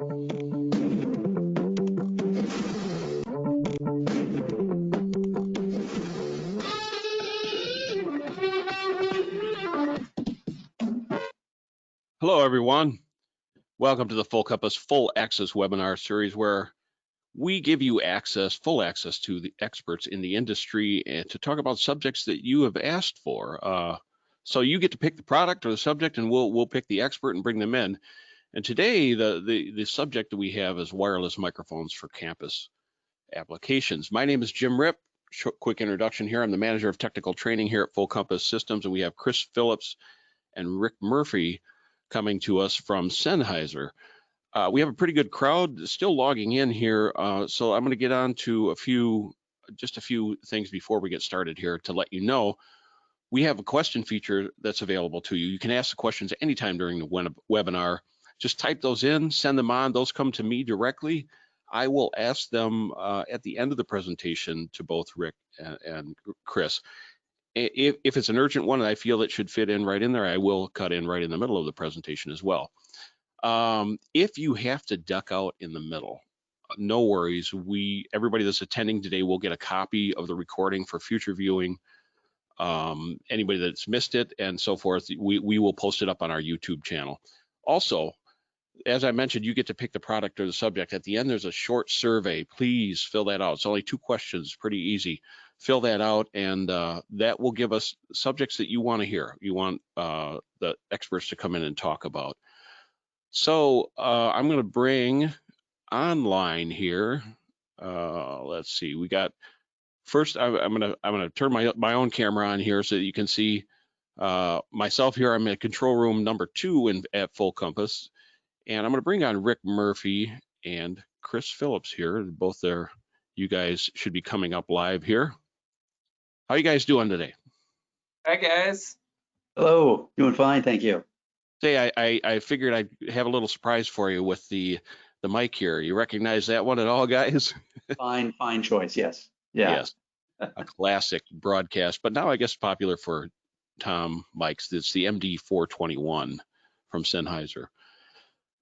Hello, everyone. Welcome to the Full Compass Full Access webinar series, where we give you full access to the experts in the industry and to talk about subjects that you have asked for. So you get to pick the product or the subject, and we'll pick the expert and bring them in. And today, the subject that we have is wireless microphones for campus applications. My name is Jim Ripp. Quick introduction here. I'm the manager of technical training here at Full Compass Systems, and we have Chris Phillips and Rick Murphy coming to us from Sennheiser. We have a pretty good crowd still logging in here, so I'm going to get on to just a few things before we get started here to let you know. We have a question feature that's available to you. You can ask the questions anytime during the webinar. Just type those in, send them on. Those come to me directly. I will ask them at the end of the presentation to both Rick and Chris. If it's an urgent one and I feel it should fit in right in there, I will cut in right in the middle of the presentation as well. If you have to duck out in the middle, no worries. Everybody that's attending today will get a copy of the recording for future viewing. Anybody that's missed it and so forth, we will post it up on our YouTube channel. Also, as I mentioned, you get to pick the product or the subject. At the end, there's a short survey. Please fill that out. It's only 2 questions, pretty easy. Fill that out, and that will give us subjects that you want to hear. You want the experts to come in and talk about. So I'm going to bring online here. Let's see. We got first. I'm going to turn my own camera on here so that you can see myself here. I'm at control room number 2 at Full Compass, and I'm going to bring on Rick Murphy and Chris Phillips here. Both there. You guys should be coming up live here. How you guys doing today? Hi, guys. Hello, doing fine, thank you. Say, I figured I'd have a little surprise for you with the mic here. You recognize that one at all, guys? Fine choice, yes. Yeah. Yes, a classic broadcast, but now I guess popular for Tom mics. It's the MD421 from Sennheiser.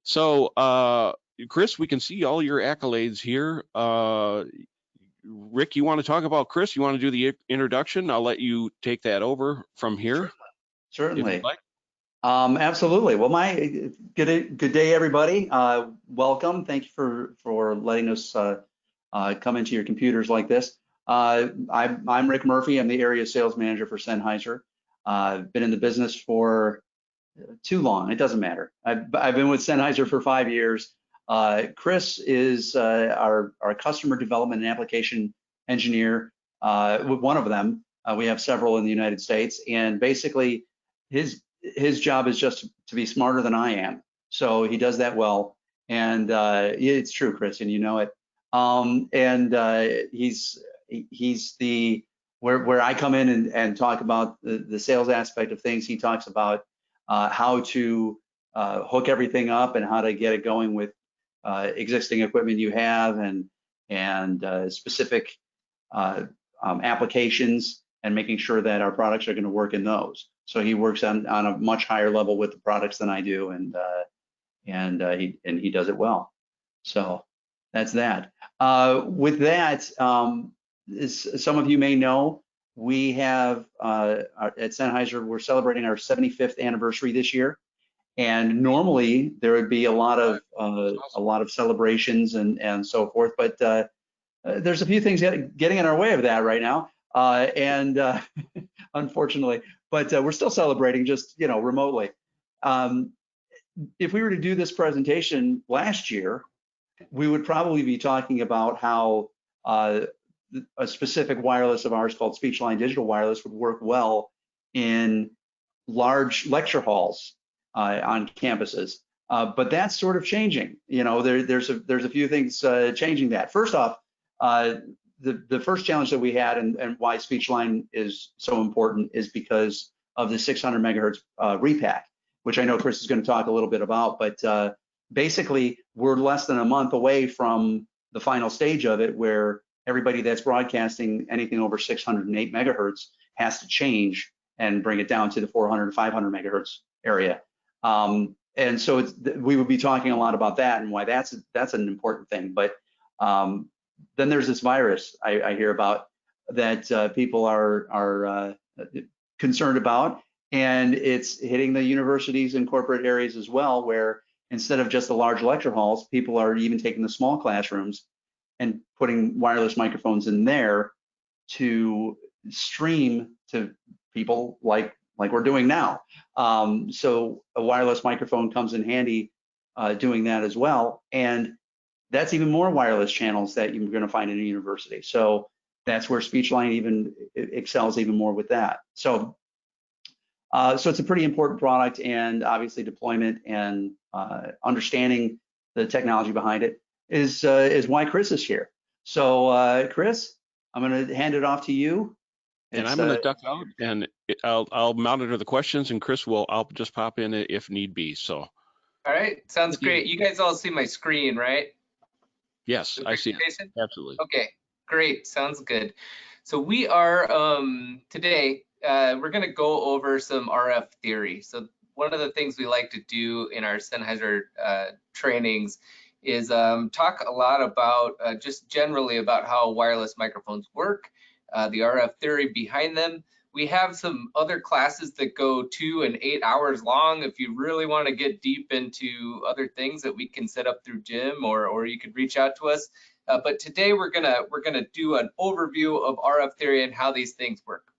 So, Chris, we can see all your accolades here. Rick, you want to talk about Chris? You want to do the introduction? I'll let you take that over from here. Certainly. Like. Absolutely. Well, good day, everybody. Welcome. Thank you for letting us come into your computers like this. I'm Rick Murphy. I'm the area sales manager for Sennheiser. I've been in the business for too long. It doesn't matter. I've been with Sennheiser for 5 years. Chris is our customer development and application engineer. One of them. We have several in the United States, and basically his job is just to be smarter than I am. So he does that well, and it's true, Chris, and you know it. He's the where I come in and talk about the sales aspect of things. He talks about how to hook everything up and how to get it going with existing equipment you have and specific applications, and making sure that our products are going to work in those. So he works on a much higher level with the products than I do, and he does it well. So that's that. With that, as some of you may know, we have at Sennheiser, we're celebrating our 75th anniversary this year. And normally there would be a lot of celebrations and so forth, but there's a few things getting in our way of that right now, unfortunately. But we're still celebrating, just remotely. If we were to do this presentation last year, we would probably be talking about how a specific wireless of ours called Speechline Digital Wireless would work well in large lecture halls on campuses, but that's sort of changing. There's a few things changing that. First off, the first challenge that we had and why Speechline is so important is because of the 600 megahertz repack, which I know Chris is going to talk a little bit about. But basically, we're less than a month away from the final stage of it, where everybody that's broadcasting anything over 608 megahertz has to change and bring it down to the 400 and 500 megahertz area. and so we would be talking a lot about that and why that's an important thing. But then there's this virus I hear about that people are concerned about, and it's hitting the universities and corporate areas as well, where instead of just the large lecture halls, people are even taking the small classrooms and putting wireless microphones in there to stream to people like we're doing now. So a wireless microphone comes in handy doing that as well. And that's even more wireless channels that you're going to find in a university. So that's where Speechline even excels even more with that. So so it's a pretty important product, and obviously deployment and understanding the technology behind it is why Chris is here. So Chris, I'm going to hand it off to you. And I'm going to duck out, and I'll monitor the questions, and Chris I'll just pop in if need be. So. All right, sounds great. You guys all see my screen, right? Yes, I see it. Absolutely. Okay, great. Sounds good. So we are today, we're going to go over some RF theory. So one of the things we like to do in our Sennheiser trainings is talk a lot about just generally about how wireless microphones work, the RF theory behind them. We have some other classes that go 2 and 8 hours long if you really want to get deep into other things that we can set up through Jim, or you could reach out to us. But today we're gonna do an overview of RF theory and how these things work.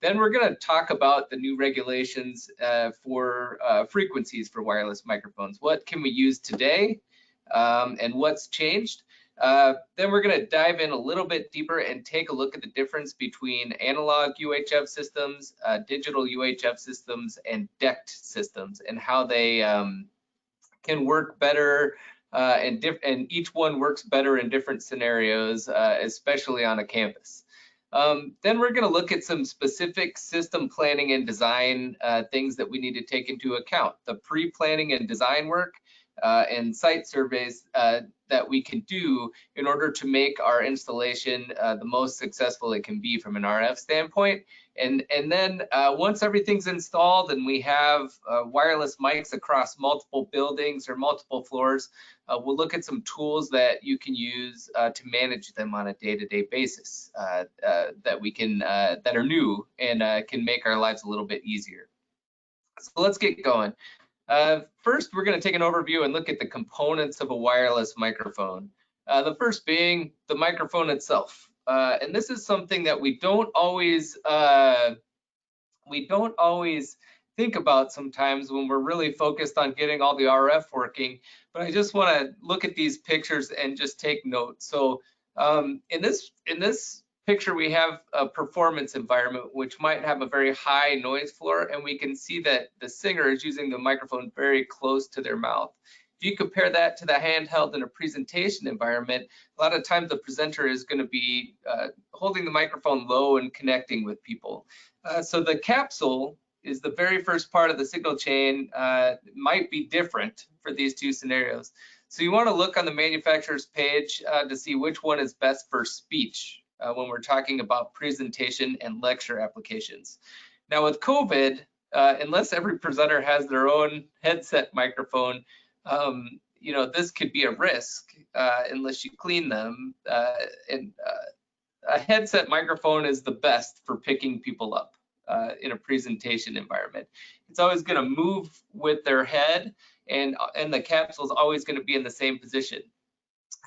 Then we're gonna talk about the new regulations for frequencies for wireless microphones. What can we use today, and what's changed? Then we're going to dive in a little bit deeper and take a look at the difference between analog UHF systems, digital UHF systems, and Dect systems, and how they can work better, and each one works better in different scenarios, especially on a campus. Then we're going to look at some specific system planning and design things that we need to take into account, the pre-planning and design work, and site surveys that we can do in order to make our installation the most successful it can be from an RF standpoint. And then once everything's installed and we have wireless mics across multiple buildings or multiple floors, we'll look at some tools that you can use to manage them on a day-to-day basis that we can that are new and can make our lives a little bit easier. So let's get going. First, we're going to take an overview and look at the components of a wireless microphone. The first being the microphone itself. And this is something that we don't always think about sometimes when we're really focused on getting all the RF working. But I just want to look at these pictures and just take note. So in this picture, we have a performance environment which might have a very high noise floor, and we can see that the singer is using the microphone very close to their mouth. If you compare that to the handheld in a presentation environment, a lot of times the presenter is going to be holding the microphone low and connecting with people. So the capsule is the very first part of the signal chain, might be different for these two scenarios. So you want to look on the manufacturer's page to see which one is best for speech when we're talking about presentation and lecture applications. Now with COVID, unless every presenter has their own headset microphone, you know, this could be a risk unless you clean them. And a headset microphone is the best for picking people up in a presentation environment. It's always going to move with their head, and the capsule is always going to be in the same position.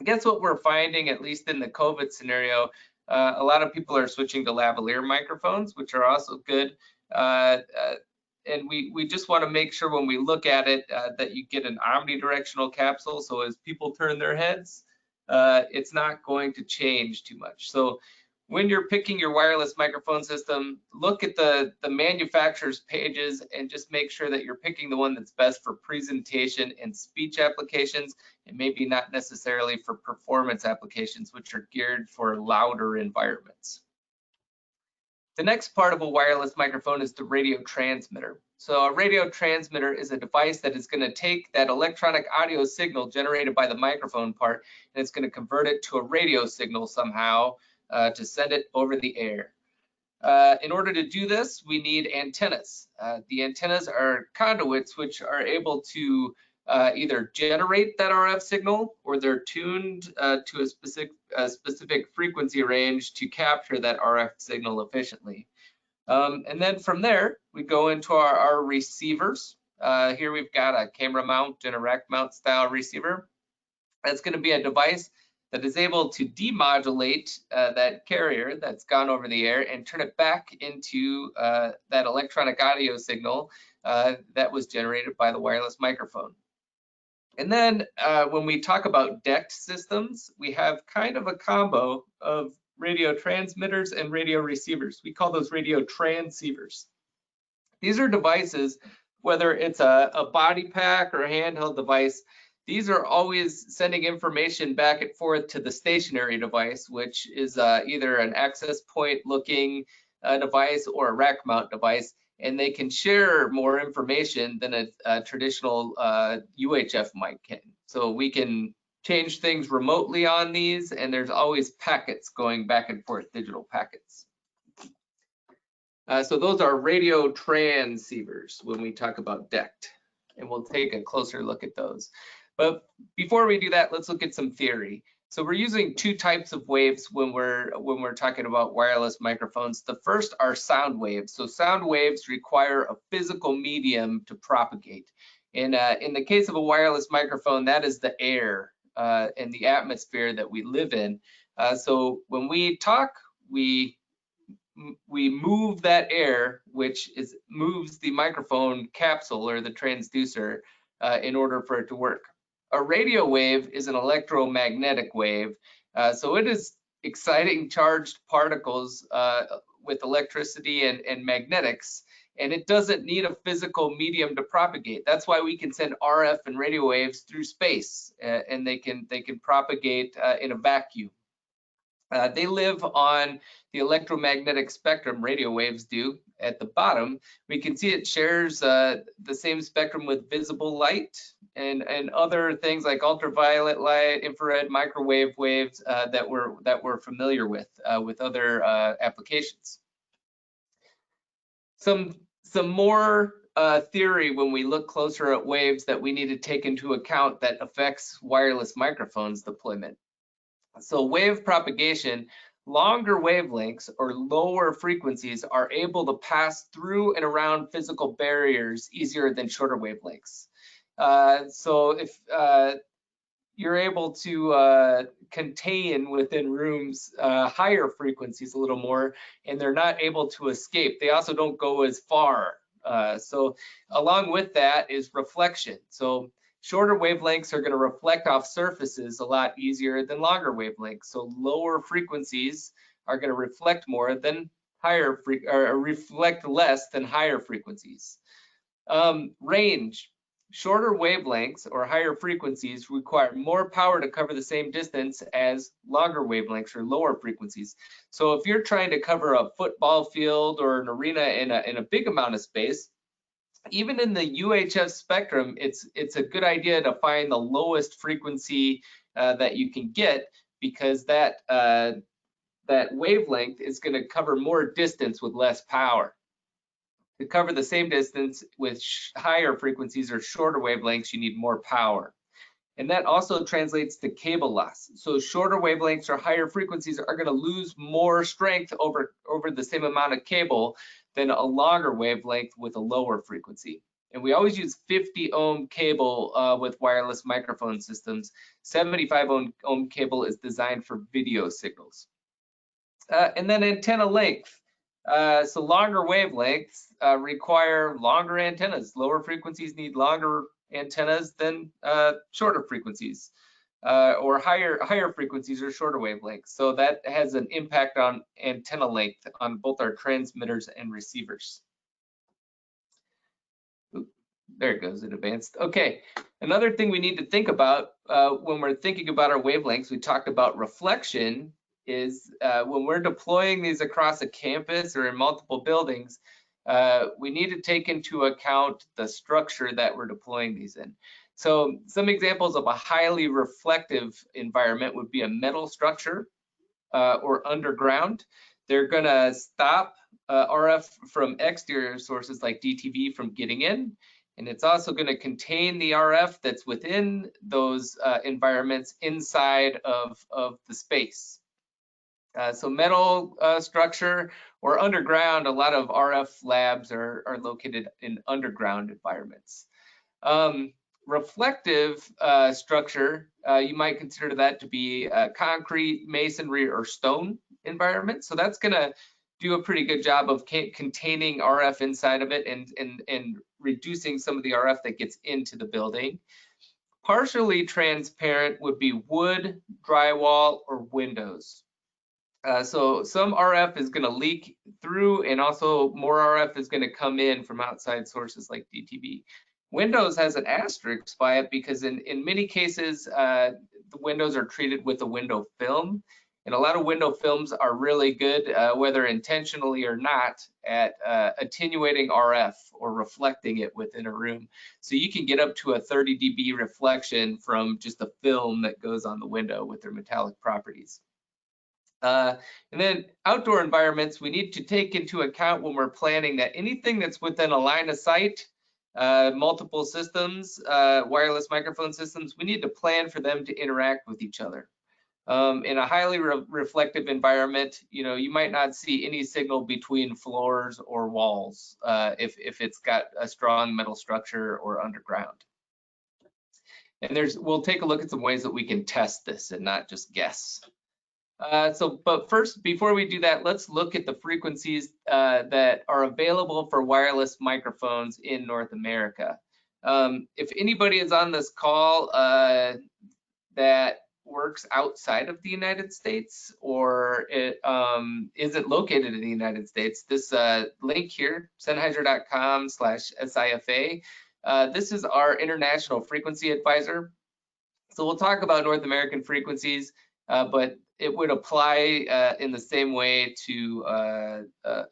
I guess what we're finding, at least in the COVID scenario, a lot of people are switching to lavalier microphones, which are also good. And we just want to make sure when we look at it that you get an omnidirectional capsule. So as people turn their heads, it's not going to change too much. So when you're picking your wireless microphone system, look at the manufacturer's pages and just make sure that you're picking the one that's best for presentation and speech applications, and maybe not necessarily for performance applications, which are geared for louder environments. The next part of a wireless microphone is the radio transmitter. So a radio transmitter is a device that is going to take that electronic audio signal generated by the microphone part, and it's going to convert it to a radio signal somehow to send it over the air. In order to do this, we need antennas. The antennas are conduits which are able to either generate that RF signal, or they're tuned to a specific frequency range to capture that RF signal efficiently. And then from there, we go into our receivers. Here we've got a camera mount and a rack mount style receiver. That's going to be a device that is able to demodulate that carrier that's gone over the air and turn it back into that electronic audio signal that was generated by the wireless microphone. And then when we talk about Dect systems, we have kind of a combo of radio transmitters and radio receivers. We call those radio transceivers. These are devices, whether it's a body pack or a handheld device, these are always sending information back and forth to the stationary device, which is either an access point looking device or a rack mount device, and they can share more information than a traditional UHF mic can. So we can change things remotely on these, and there's always packets going back and forth, digital packets. So those are radio transceivers when we talk about Dect, and we'll take a closer look at those. But before we do that, let's look at some theory. So we're using two types of waves when we're talking about wireless microphones. The first are sound waves. So sound waves require a physical medium to propagate. And in the case of a wireless microphone, that is the air and the atmosphere that we live in. So when we talk, we move that air, which moves the microphone capsule or the transducer in order for it to work. A radio wave is an electromagnetic wave, so it is exciting charged particles with electricity and magnetics, and it doesn't need a physical medium to propagate. That's why we can send RF and radio waves through space, and they can propagate in a vacuum. They live on the electromagnetic spectrum, radio waves do. At the bottom, we can see it shares the same spectrum with visible light and other things like ultraviolet light, infrared, microwave waves that we're familiar with other applications. Some more theory when we look closer at waves that we need to take into account that affects wireless microphones deployment. So wave propagation, longer wavelengths or lower frequencies are able to pass through and around physical barriers easier than shorter wavelengths. So if you're able to contain within rooms higher frequencies a little more, and they're not able to escape, they also don't go as far. So along with that is reflection. So shorter wavelengths are going to reflect off surfaces a lot easier than longer wavelengths. So lower frequencies are going to reflect more than reflect less than higher frequencies. Range. Shorter wavelengths or higher frequencies require more power to cover the same distance as longer wavelengths or lower frequencies. So if you're trying to cover a football field or an arena in a big amount of space, even in the UHF spectrum, it's a good idea to find the lowest frequency that you can get, because that wavelength is going to cover more distance with less power. To cover the same distance with higher frequencies or shorter wavelengths, you need more power. And that also translates to cable loss. So shorter wavelengths or higher frequencies are going to lose more strength over the same amount of cable than a longer wavelength with a lower frequency. And we always use 50 ohm cable with wireless microphone systems. 75 ohm cable is designed for video signals. And then antenna length. So longer wavelengths require longer antennas. Lower frequencies need longer antennas than shorter frequencies, or higher frequencies or shorter wavelengths. So that has an impact on antenna length on both our transmitters and receivers. Oop, there it goes, it advanced. Okay, another thing we need to think about when we're thinking about our wavelengths, we talked about reflection, is when we're deploying these across a campus or in multiple buildings, we need to take into account the structure that we're deploying these in. So some examples of a highly reflective environment would be a metal structure or underground. They're going to stop RF from exterior sources like DTV from getting in, and it's also going to contain the RF that's within those environments inside of the space. So metal structure or underground, a lot of RF labs are located in underground environments. Reflective structure, you might consider that to be concrete, masonry, or stone environment. So that's going to do a pretty good job of containing RF inside of it and reducing some of the RF that gets into the building. Partially transparent would be wood, drywall, or windows. So some RF is going to leak through, and also more RF is going to come in from outside sources like DTV. Windows has an asterisk by it because in many cases, the windows are treated with a window film. And a lot of window films are really good, whether intentionally or not, at attenuating RF or reflecting it within a room. So you can get up to a 30 dB reflection from just a film that goes on the window with their metallic properties. And then outdoor environments, we need to take into account when we're planning that anything that's within a line of sight, multiple systems, wireless microphone systems, we need to plan for them to interact with each other. In a highly reflective environment, you might not see any signal between floors or walls if it's got a strong metal structure or underground. And we'll take a look at some ways that we can test this and not just guess. But first, before we do that, let's look at the frequencies that are available for wireless microphones in North America. If anybody is on this call that works outside of the United States or it isn't located in the United States, this link here, Sennheiser.com/SIFA, this is our international frequency advisor. So we'll talk about North American frequencies, but it would apply in the same way to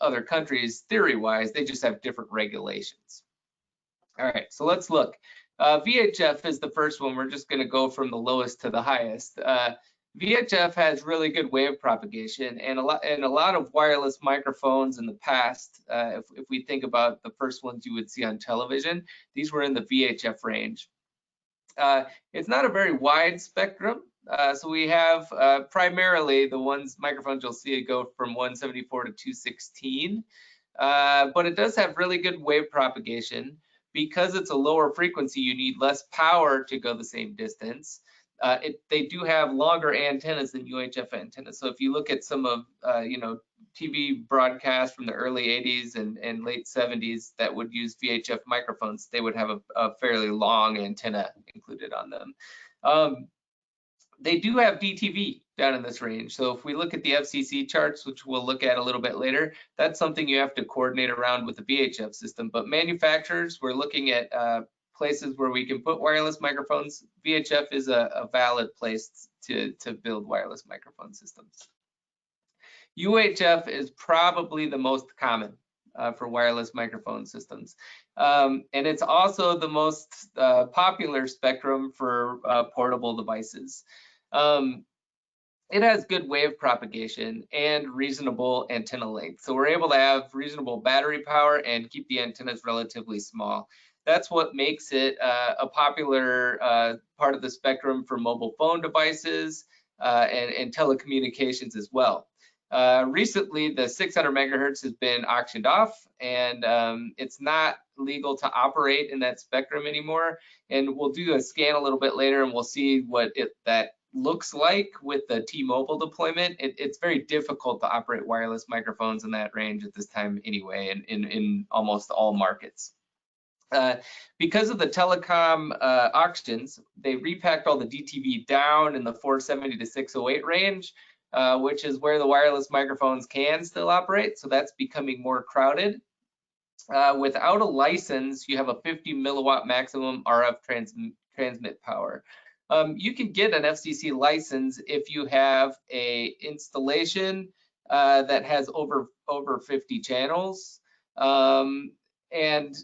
other countries theory-wise. They just have different regulations. All right, so let's look. VHF is the first one. We're just going to go from the lowest to the highest. VHF has really good wave propagation, and a lot of wireless microphones in the past, if we think about the first ones you would see on television, these were in the VHF range. It's not a very wide spectrum. So we have primarily the microphones you'll see go from 174 to 216, but it does have really good wave propagation. Because it's a lower frequency, you need less power to go the same distance. They do have longer antennas than UHF antennas. So if you look at some of TV broadcasts from the early 80s and late 70s that would use VHF microphones, they would have a fairly long antenna included on them. They do have DTV down in this range. So if we look at the FCC charts, which we'll look at a little bit later, that's something you have to coordinate around with the VHF system. But manufacturers, we're looking at places where we can put wireless microphones. VHF is a valid place to build wireless microphone systems. UHF is probably the most common for wireless microphone systems. And it's also the most popular spectrum for portable devices. It has good wave propagation and reasonable antenna length. So we're able to have reasonable battery power and keep the antennas relatively small. That's what makes it a popular part of the spectrum for mobile phone devices and telecommunications as well. Recently, the 600 megahertz has been auctioned off, and it's not legal to operate in that spectrum anymore. And we'll do a scan a little bit later, and we'll see what that looks like with the T-Mobile deployment. It's very difficult to operate wireless microphones in that range at this time anyway, in almost all markets. Because of the telecom auctions, they repacked all the DTV down in the 470 to 608 range, which is where the wireless microphones can still operate. So that's becoming more crowded. Without a license, you have a 50 milliwatt maximum RF transmit power. You can get an FCC license if you have a installation that has over 50 channels, and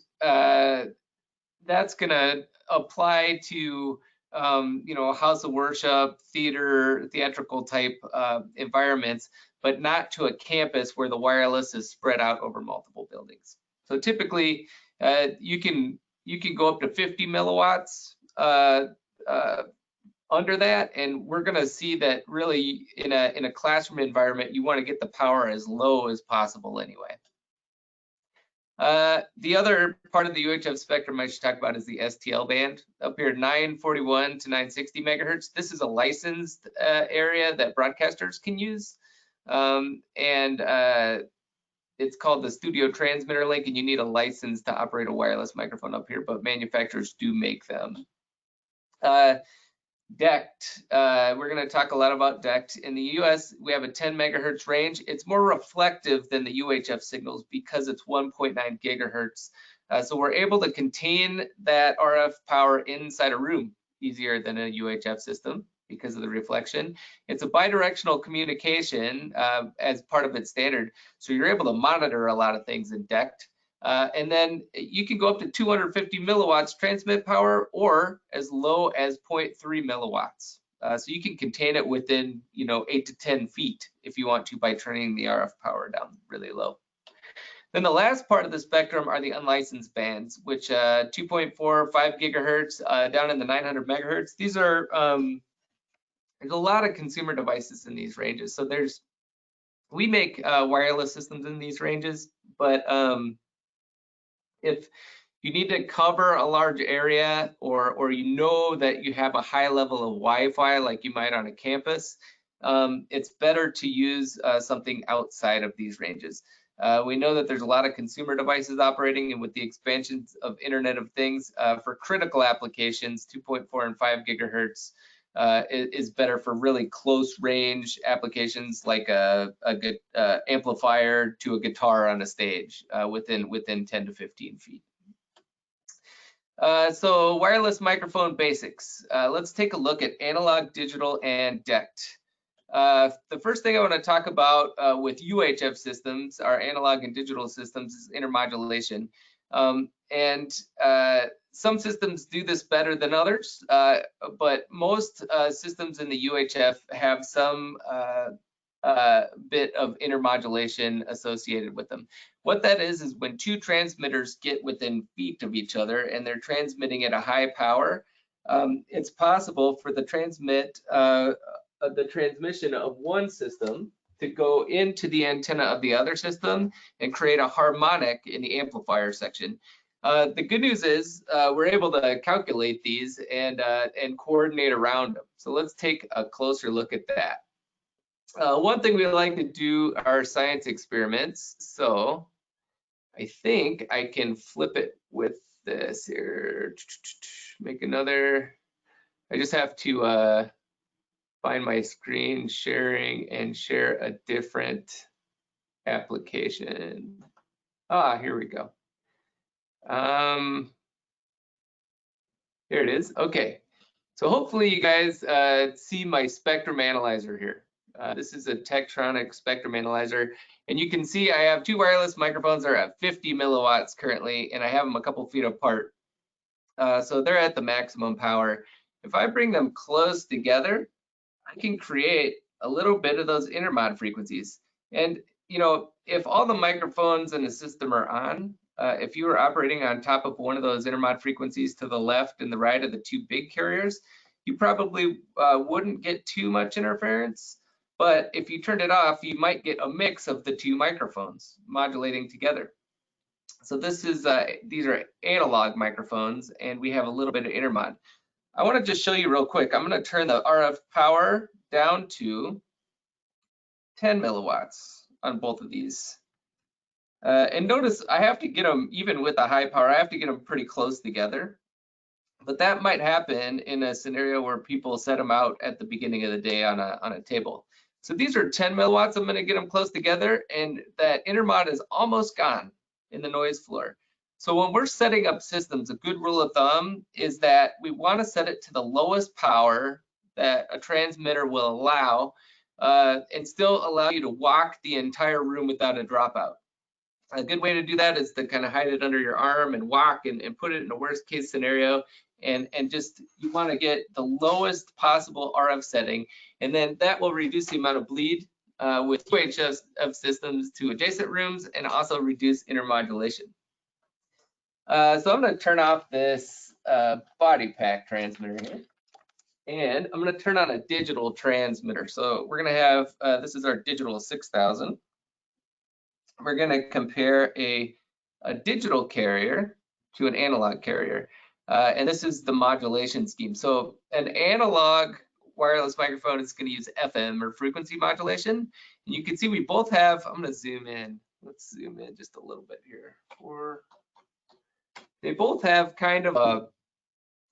that's going to apply to you know, house of worship, theatrical type environments, but not to a campus where the wireless is spread out over multiple buildings. So typically, you can go up to 50 milliwatts under that, and we're going to see that really in a classroom environment, you want to get the power as low as possible anyway. The other part of the UHF spectrum I should talk about is the STL band, up here 941 to 960 megahertz. This is a licensed area that broadcasters can use, it's called the Studio Transmitter Link, and you need a license to operate a wireless microphone up here, but manufacturers do make them. Dect, we're going to talk a lot about Dect. In the US, we have a 10 megahertz range. It's more reflective than the UHF signals because it's 1.9 gigahertz. So we're able to contain that RF power inside a room easier than a UHF system because of the reflection. It's a bidirectional communication as part of its standard. So you're able to monitor a lot of things in Dect. And then you can go up to 250 milliwatts transmit power or as low as 0.3 milliwatts. So you can contain it within, you know, 8 to 10 feet if you want to by turning the RF power down really low. Then the last part of the spectrum are the unlicensed bands, which 2.45 gigahertz down in the 900 megahertz. These are, there's a lot of consumer devices in these ranges. So we make wireless systems in these ranges, but if you need to cover a large area or you know that you have a high level of Wi-Fi like you might on a campus, it's better to use something outside of these ranges. We know that there's a lot of consumer devices operating, and with the expansions of Internet of Things, for critical applications, 2.4 and 5 gigahertz is better for really close range applications like a good amplifier to a guitar on a stage within 10 to 15 feet. So wireless microphone basics. Let's take a look at analog, digital, and Dect. The first thing I want to talk about with UHF systems, our analog and digital systems, is intermodulation. Some systems do this better than others, but most systems in the UHF have some bit of intermodulation associated with them. What that is when two transmitters get within feet of each other and they're transmitting at a high power, it's possible for the transmission of one system to go into the antenna of the other system and create a harmonic in the amplifier section. The good news is we're able to calculate these and coordinate around them. So let's take a closer look at that. One thing we like to do are science experiments. So I think I can flip it with this here. Make another. I just have to find my screen sharing and share a different application. Here we go. Here it is. Okay, so hopefully you guys see my spectrum analyzer here. This is a Tektronix spectrum analyzer, and you can see I have two wireless microphones that are at 50 milliwatts currently, and I have them a couple feet apart. So they're at the maximum power. If I bring them close together, I can create a little bit of those intermod frequencies. And you know, if all the microphones in the system are on, if you were operating on top of one of those intermod frequencies to the left and the right of the two big carriers, you probably wouldn't get too much interference. But if you turned it off, you might get a mix of the two microphones modulating together. So this is these are analog microphones, and we have a little bit of intermod. I want to just show you real quick. I'm going to turn the RF power down to 10 milliwatts on both of these. And notice I have to get them, even with the high power, I have to get them pretty close together. But that might happen in a scenario where people set them out at the beginning of the day on a table. So these are 10 milliwatts. I'm going to get them close together, and that intermod is almost gone in the noise floor. So when we're setting up systems, a good rule of thumb is that we want to set it to the lowest power that a transmitter will allow and still allow you to walk the entire room without a dropout. A good way to do that is to kind of hide it under your arm and walk and put it in a worst case scenario and just you want to get the lowest possible RF setting, and then that will reduce the amount of bleed with UHF systems to adjacent rooms and also reduce intermodulation. So I'm going to turn off this body pack transmitter here, and I'm going to turn on a digital transmitter. So we're going to have, this is our digital 6000. We're going to compare a digital carrier to an analog carrier. And this is the modulation scheme. So an analog wireless microphone is going to use FM or frequency modulation. And you can see we both have, I'm going to zoom in. Let's zoom in just a little bit here. They both have kind of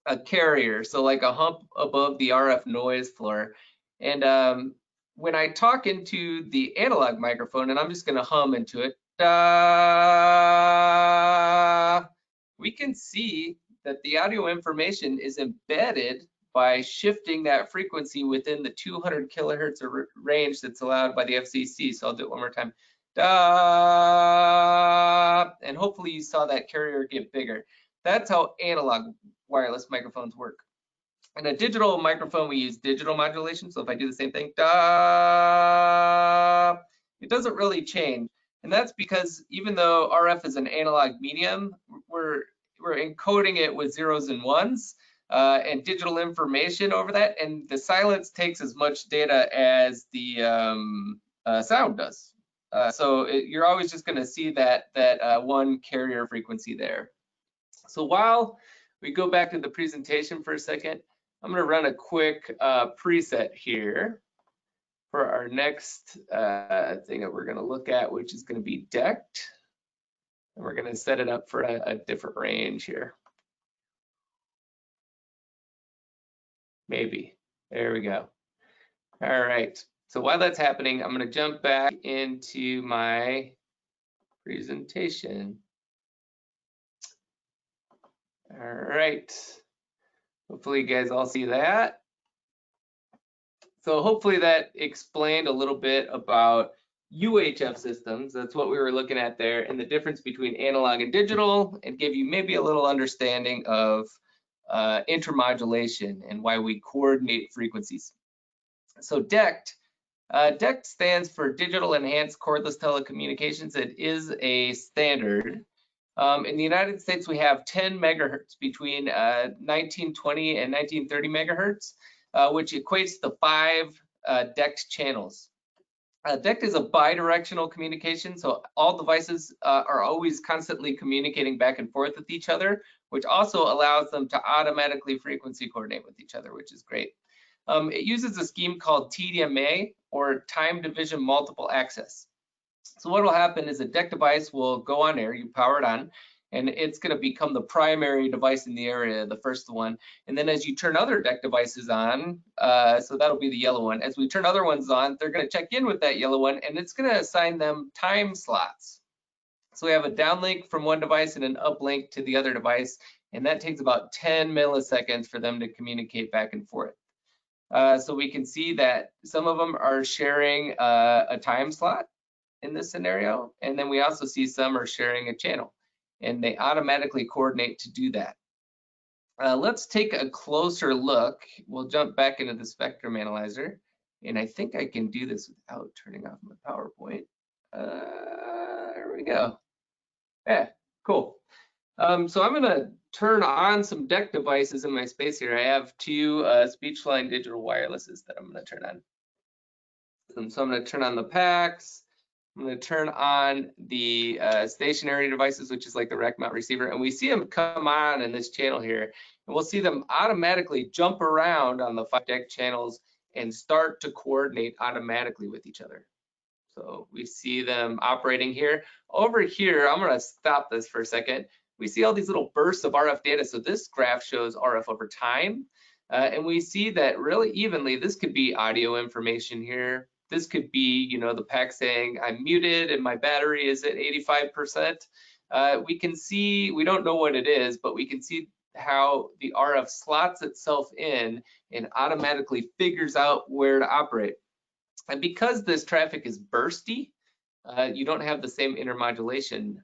a carrier, so like a hump above the RF noise floor. And when I talk into the analog microphone, and I'm just going to hum into it, we can see that the audio information is embedded by shifting that frequency within the 200 kilohertz range that's allowed by the FCC. So I'll do it one more time. And hopefully you saw that carrier get bigger. That's how analog wireless microphones work. In a digital microphone, we use digital modulation. So if I do the same thing, it doesn't really change. And that's because even though RF is an analog medium, we're encoding it with zeros and ones and digital information over that. And the silence takes as much data as the sound does. So you're always just going to see that one carrier frequency there. So while we go back to the presentation for a second, I'm going to run a quick preset here for our next thing that we're going to look at, which is going to be Dect. And we're going to set it up for a different range here. Maybe. There we go. All right. So while that's happening, I'm going to jump back into my presentation. All right. Hopefully you guys all see that. So hopefully that explained a little bit about UHF systems. That's what we were looking at there, and the difference between analog and digital, and give you maybe a little understanding of intermodulation and why we coordinate frequencies. So Dect. Dect stands for Digital Enhanced Cordless Telecommunications. It is a standard. In the United States, we have 10 megahertz between 1920 and 1930 megahertz, which equates to 5 Dect channels. Dect is a bidirectional communication, so all devices are always constantly communicating back and forth with each other, which also allows them to automatically frequency coordinate with each other, which is great. It uses a scheme called TDMA, or Time Division Multiple Access. So what will happen is a Dect device will go on air, you power it on, and it's going to become the primary device in the area, the first one. And then as you turn other Dect devices on, so that'll be the yellow one. As we turn other ones on, they're going to check in with that yellow one, and it's going to assign them time slots. So we have a downlink from one device and an uplink to the other device, and that takes about 10 milliseconds for them to communicate back and forth. So we can see that some of them are sharing a time slot in this scenario, and then we also see some are sharing a channel, and they automatically coordinate to do that. Let's take a closer look. We'll jump back into the spectrum analyzer, and I think I can do this without turning off my PowerPoint. There we go. Yeah, cool. So I'm going to turn on some Dect devices in my space here. I have 2 Speechline digital wirelesses that I'm going to turn on. So I'm going to turn on the packs. I'm going to turn on the stationary devices, which is like the rack mount receiver, and we see them come on in this channel here, and we'll see them automatically jump around on the 5 Dect channels and start to coordinate automatically with each other. So we see them operating here. Over here, I'm going to stop this for a second. We see all these little bursts of RF data. So this graph shows RF over time, and we see that really evenly. This could be audio information here. This could be, you know, the pack saying I'm muted and my battery is at 85%. We can see, we don't know what it is, but we can see how the RF slots itself in and automatically figures out where to operate. And because this traffic is bursty, you don't have the same intermodulation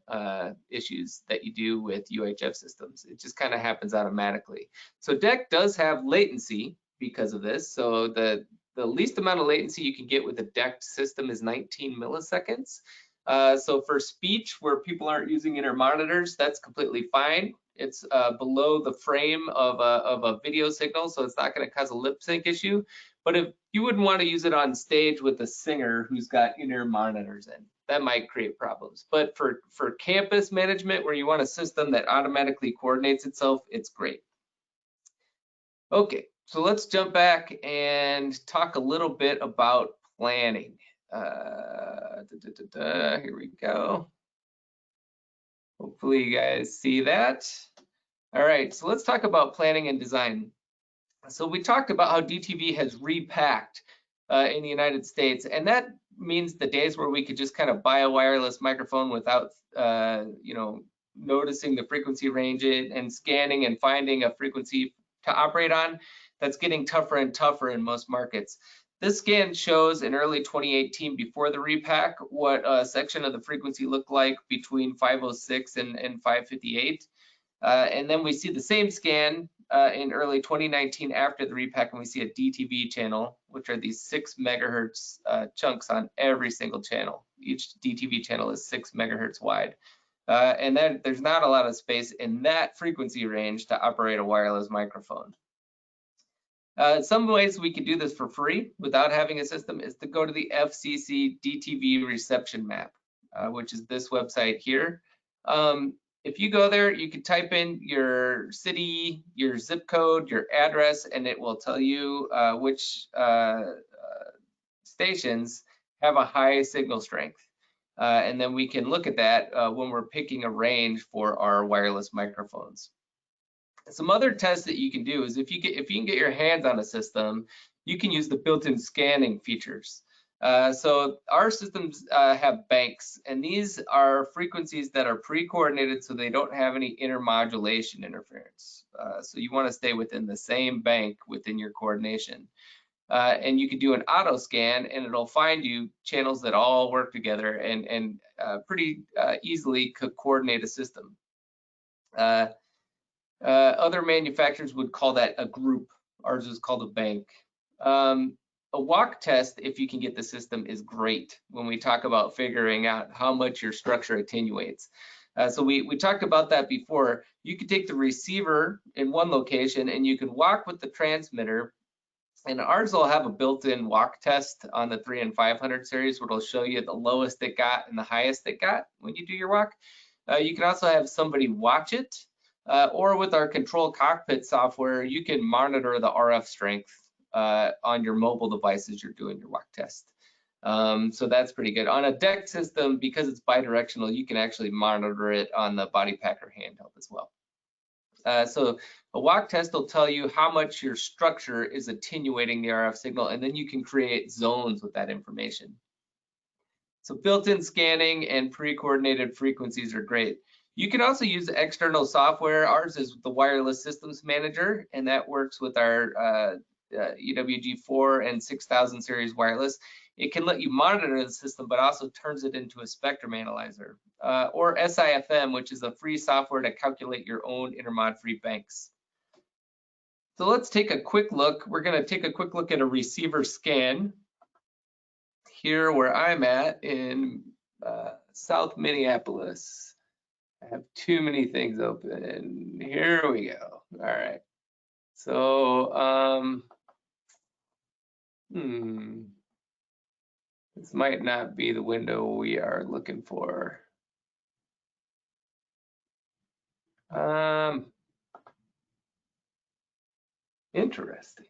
issues that you do with UHF systems. It just kind of happens automatically. So Dect does have latency because of this. So the least amount of latency you can get with a Dect system is 19 milliseconds. So for speech where people aren't using intermonitors, that's completely fine. It's below the frame of a video signal, so it's not going to cause a lip sync issue. But if you wouldn't want to use it on stage with a singer who's got intermonitors in, that might create problems. But for campus management, where you want a system that automatically coordinates itself, it's great. Okay, so let's jump back and talk a little bit about planning. Here we go. Hopefully you guys see that. All right, so let's talk about planning and design. So we talked about how DTV has repacked in the United States, and that means the days where we could just kind of buy a wireless microphone without, you know, noticing the frequency range and scanning and finding a frequency to operate on, that's getting tougher and tougher in most markets. This scan shows in early 2018, before the repack, what a section of the frequency looked like between 506 and 558. And then we see the same scan in early 2019 after the repack, and we see a DTV channel, which are these 6 megahertz chunks on every single channel. Each DTV channel is 6 megahertz wide. And then there's not a lot of space in that frequency range to operate a wireless microphone. Some ways we can do this for free without having a system is to go to the FCC DTV reception map, which is this website here. If you go there, you can type in your city, your zip code, your address, and it will tell you which stations have a high signal strength. And then we can look at that when we're picking a range for our wireless microphones. Some other tests that you can do is if you can get your hands on a system, you can use the built-in scanning features. So our systems have banks, and these are frequencies that are pre-coordinated so they don't have any intermodulation interference. So you want to stay within the same bank within your coordination. And you can do an auto scan, and it'll find you channels that all work together and pretty easily could coordinate a system. Other manufacturers would call that a group. Ours is called a bank. A walk test, if you can get the system, is great when we talk about figuring out how much your structure attenuates. So we talked about that before. You could take the receiver in one location and you can walk with the transmitter, and ours will have a built-in walk test on the 3 and 500 series where it'll show you the lowest it got and the highest it got when you do your walk. You can also have somebody watch it, or with our control cockpit software, you can monitor the RF strength on your mobile devices you're doing your walk test. So that's pretty good. On a Dect system, because it's bidirectional, you can actually monitor it on the body packer handheld as well. So a walk test will tell you how much your structure is attenuating the RF signal, and then you can create zones with that information. So built-in scanning and pre-coordinated frequencies are great. You can also use external software. Ours is the Wireless Systems Manager, and that works with our EWG4 and 6000 series wireless. It can let you monitor the system, but also turns it into a spectrum analyzer, or SIFM, which is a free software to calculate your own intermod-free banks. So let's take a quick look. We're going to take a quick look at a receiver scan here where I'm at in South Minneapolis. I have too many things open. Here we go. All right. So, this might not be the window we are looking for. Interesting.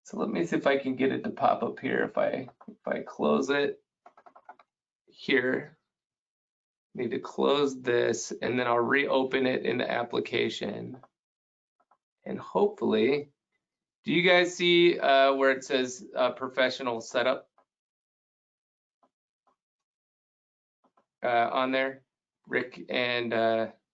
So let me see if I can get it to pop up here. If I close it here, need to close this, and then I'll reopen it in the application. And hopefully, do you guys see where it says professional setup on there, Rick? And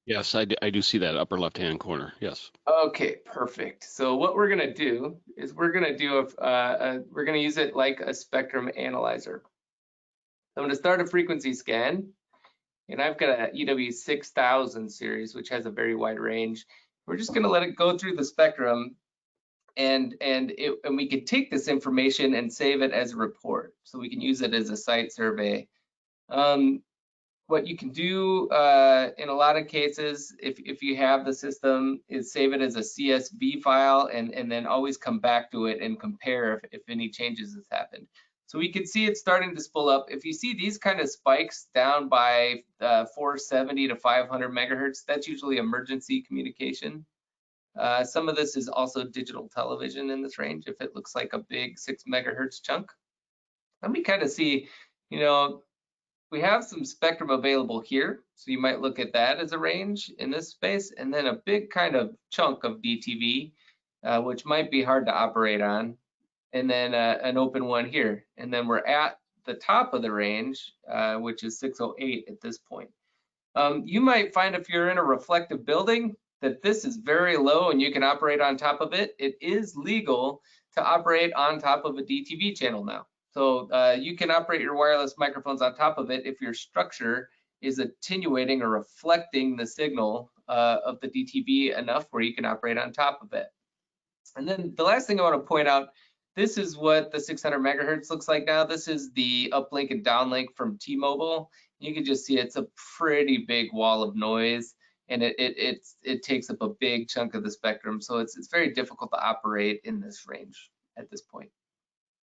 yes, I do see that upper left-hand corner. Yes. okay, perfect. So what we're gonna do is we're gonna do we're gonna use it like a spectrum analyzer. I'm going to start a frequency scan, and I've got a EW6000 series, which has a very wide range. We're just going to let it go through the spectrum, and we can take this information and save it as a report, so we can use it as a site survey. What you can do in a lot of cases, if you have the system, is save it as a CSV file and then always come back to it and compare if any changes has happened. So we can see it starting to spool up. If you see these kind of spikes down by 470 to 500 megahertz, that's usually emergency communication. Some of this is also digital television in this range, if it looks like a big 6 megahertz chunk. Let me kind of see, you know, we have some spectrum available here, so you might look at that as a range in this space, and then a big kind of chunk of DTV, which might be hard to operate on, and then an open one here. And then we're at the top of the range, which is 608 at this point. You might find if you're in a reflective building that this is very low and you can operate on top of it. It is legal to operate on top of a DTV channel now. So you can operate your wireless microphones on top of it if your structure is attenuating or reflecting the signal of the DTV enough where you can operate on top of it. And then the last thing I want to point out, this is what the 600 megahertz looks like now. This is the uplink and downlink from T-Mobile. You can just see it's a pretty big wall of noise, and it takes up a big chunk of the spectrum. So it's very difficult to operate in this range at this point.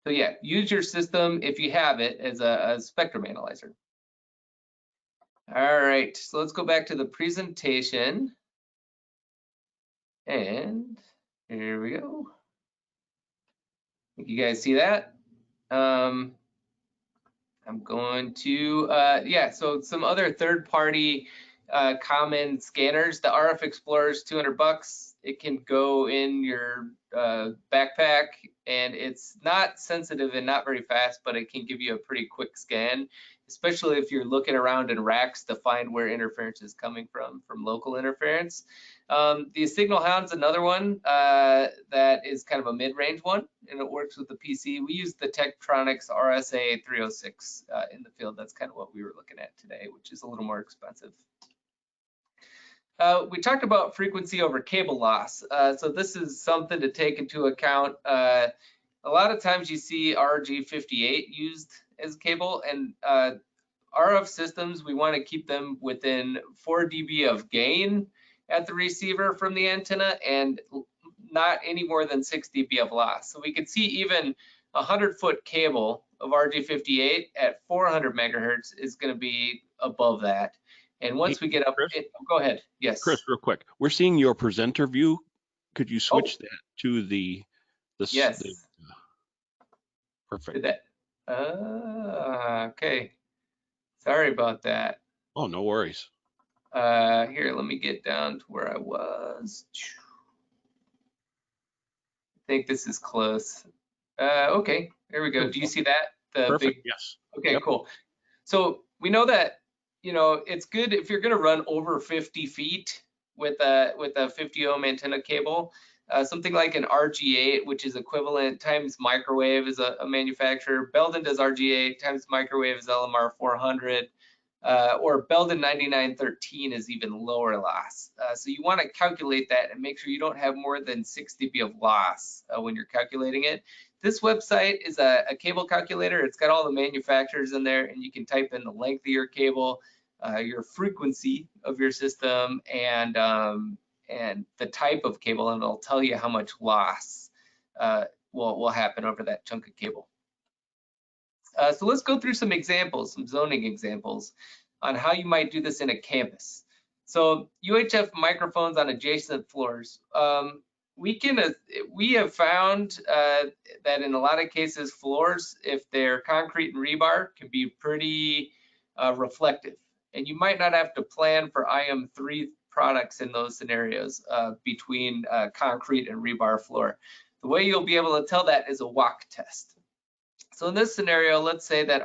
So yeah, use your system if you have it as a spectrum analyzer. All right, so let's go back to the presentation. And here we go. You guys see that? I'm going to, yeah, so some other third-party common scanners. The RF Explorer is $200. It can go in your backpack, and it's not sensitive and not very fast, but it can give you a pretty quick scan, especially if you're looking around in racks to find where interference is coming from local interference. The Signal Hound's another one that is kind of a mid-range one, and it works with the PC. We use the Tektronix RSA 306 in the field. That's kind of what we were looking at today, which is a little more expensive. We talked about frequency over cable loss. So this is something to take into account. A lot of times you see RG58 used as cable, and RF systems, we want to keep them within 4 dB of gain at the receiver from the antenna and not any more than 6 dB of loss. So we could see even a 100-foot cable of RG58 at 400 megahertz is going to be above that. And once we get up, go ahead. Yes. Chris, real quick. We're seeing your presenter view. Could you switch that to the yes. Perfect. Did that? Okay. Sorry about that. Oh, no worries. Here, let me get down to where I was. I think this is close. Okay, there we go. Do you see that? Perfect. Yes. Okay, yep. Cool. So we know that, you know, it's good if you're going to run over 50 feet with a 50 ohm antenna cable. Something like an RG8, which is equivalent times microwave, is a manufacturer. Belden does RG8 times microwave is LMR 400. Or Belden 9913 is even lower loss. So you want to calculate that and make sure you don't have more than 6 dB of loss when you're calculating it. This website is a cable calculator. It's got all the manufacturers in there, and you can type in the length of your cable, your frequency of your system, and the type of cable, and it'll tell you how much loss will happen over that chunk of cable. So let's go through some examples, some zoning examples on how you might do this in a campus. So UHF microphones on adjacent floors. We have found that in a lot of cases, floors, if they're concrete and rebar, can be pretty reflective. And you might not have to plan for IM3 products in those scenarios between concrete and rebar floor. The way you'll be able to tell that is a walk test. So in this scenario, let's say that